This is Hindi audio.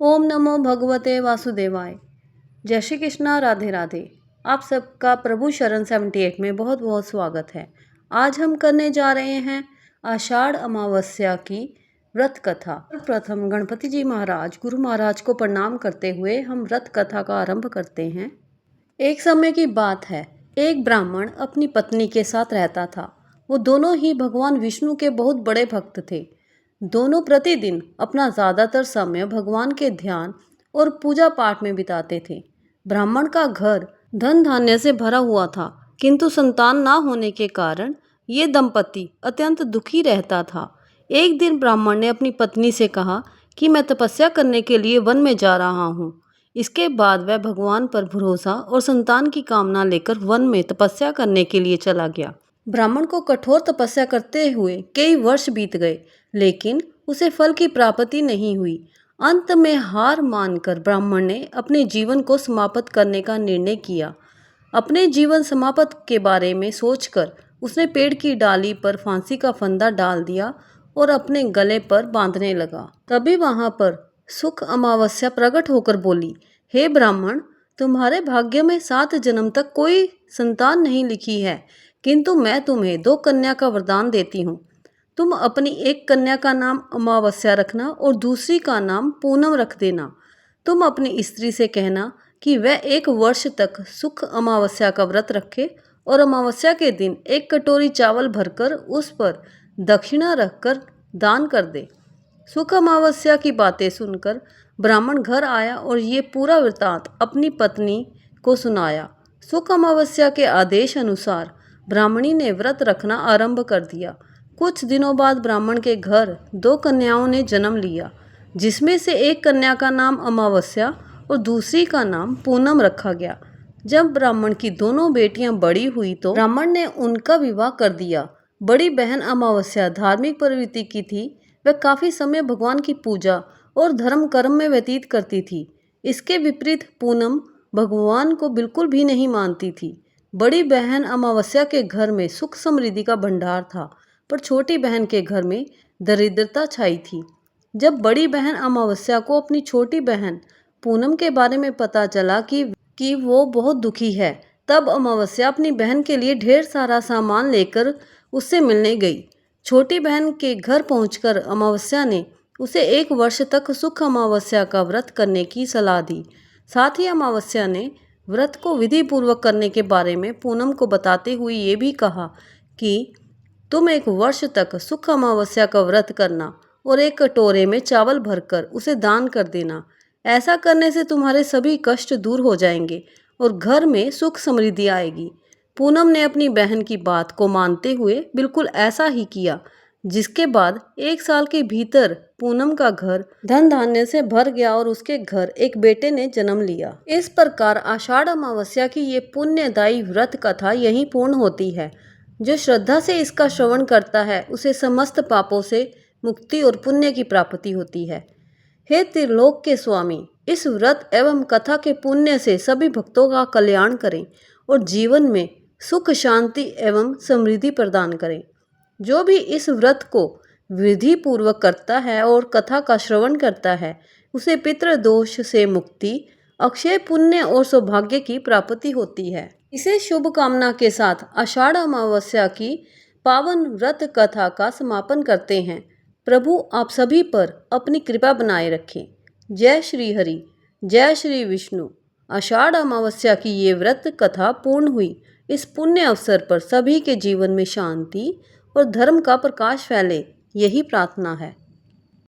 ओम नमो भगवते वासुदेवाय। जय श्री कृष्णा, राधे राधे। आप सबका प्रभु शरण 78 में बहुत बहुत स्वागत है। आज हम करने जा रहे हैं आषाढ़ अमावस्या की व्रत कथा। प्रथम गणपति जी महाराज गुरु महाराज को प्रणाम करते हुए हम व्रत कथा का आरंभ करते हैं। एक समय की बात है, एक ब्राह्मण अपनी पत्नी के साथ रहता था। वो दोनों ही भगवान विष्णु के बहुत बड़े भक्त थे। दोनों प्रतिदिन अपना ज़्यादातर समय भगवान के ध्यान और पूजा पाठ में बिताते थे। ब्राह्मण का घर धन धान्य से भरा हुआ था, किंतु संतान ना होने के कारण ये दंपति अत्यंत दुखी रहता था। एक दिन ब्राह्मण ने अपनी पत्नी से कहा कि मैं तपस्या करने के लिए वन में जा रहा हूँ। इसके बाद वह भगवान पर भरोसा और संतान की कामना लेकर वन में तपस्या करने के लिए चला गया। ब्राह्मण को कठोर तपस्या करते हुए कई वर्ष बीत गए, लेकिन उसे फल की प्राप्ति नहीं हुई। अंत में हार मानकर ब्राह्मण ने अपने जीवन को समाप्त करने का निर्णय किया। अपने जीवन समाप्त के बारे में सोचकर उसने पेड़ की डाली पर फांसी का फंदा डाल दिया और अपने गले पर बांधने लगा। तभी वहां पर सुख अमावस्या प्रकट होकर बोली, हे ब्राह्मण, तुम्हारे भाग्य में 7 जन्म तक कोई संतान नहीं लिखी है, किंतु मैं तुम्हें 2 कन्या का वरदान देती हूँ। तुम अपनी एक कन्या का नाम अमावस्या रखना और दूसरी का नाम पूनम रख देना। तुम अपनी स्त्री से कहना कि वह 1 वर्ष तक सुख अमावस्या का व्रत रखे और अमावस्या के दिन 1 कटोरी चावल भरकर उस पर दक्षिणा रखकर दान कर दे। सुख अमावस्या की बातें सुनकर ब्राह्मण घर आया और ये पूरा वृत्तांत अपनी पत्नी को सुनाया। सुख अमावस्या के आदेश अनुसार ब्राह्मणी ने व्रत रखना आरंभ कर दिया। कुछ दिनों बाद ब्राह्मण के घर 2 कन्याओं ने जन्म लिया, जिसमें से एक कन्या का नाम अमावस्या और दूसरी का नाम पूनम रखा गया। जब ब्राह्मण की दोनों बेटियां बड़ी हुई तो ब्राह्मण ने उनका विवाह कर दिया। बड़ी बहन अमावस्या धार्मिक प्रवृत्ति की थी। वह काफ़ी समय भगवान की पूजा और धर्म कर्म में व्यतीत करती थी। इसके विपरीत पूनम भगवान को बिल्कुल भी नहीं मानती थी। बड़ी बहन अमावस्या के घर में सुख समृद्धि का भंडार था, पर छोटी बहन के घर में दरिद्रता छाई थी। जब बड़ी बहन अमावस्या को अपनी छोटी बहन पूनम के बारे में पता चला कि वो बहुत दुखी है, तब अमावस्या अपनी बहन के लिए ढेर सारा सामान लेकर उससे मिलने गई। छोटी बहन के घर पहुंचकर अमावस्या ने उसे 1 वर्ष तक सुख अमावस्या का व्रत करने की सलाह दी। साथ ही अमावस्या ने व्रत को विधि पूर्वक करने के बारे में पूनम को बताते हुए ये भी कहा कि तुम 1 वर्ष तक सुख अमावस्या का व्रत करना और 1 कटोरे में चावल भरकर उसे दान कर देना। ऐसा करने से तुम्हारे सभी कष्ट दूर हो जाएंगे और घर में सुख समृद्धि आएगी। पूनम ने अपनी बहन की बात को मानते हुए बिल्कुल ऐसा ही किया, जिसके बाद 1 साल के भीतर पूनम का घर धन धान्य से भर गया और उसके घर एक बेटे ने जन्म लिया। इस प्रकार आषाढ़ अमावस्या की ये पुण्यदायी व्रत कथा यहीं पूर्ण होती है। जो श्रद्धा से इसका श्रवण करता है उसे समस्त पापों से मुक्ति और पुण्य की प्राप्ति होती है। हे त्रिलोक के स्वामी, इस व्रत एवं कथा के पुण्य से सभी भक्तों का कल्याण करें और जीवन में सुख शांति एवं समृद्धि प्रदान करें। जो भी इस व्रत को विधि पूर्वक करता है और कथा का श्रवण करता है, उसे पितृदोष से मुक्ति, अक्षय पुण्य और सौभाग्य की प्राप्ति होती है। इसे शुभ कामना के साथ आषाढ़ अमावस्या की पावन व्रत कथा का समापन करते हैं। प्रभु आप सभी पर अपनी कृपा बनाए रखें। जय श्री हरि, जय श्री विष्णु। आषाढ़ अमावस्या की ये व्रत कथा पूर्ण हुई। इस पुण्य अवसर पर सभी के जीवन में शांति और धर्म का प्रकाश फैले, यही प्रार्थना है।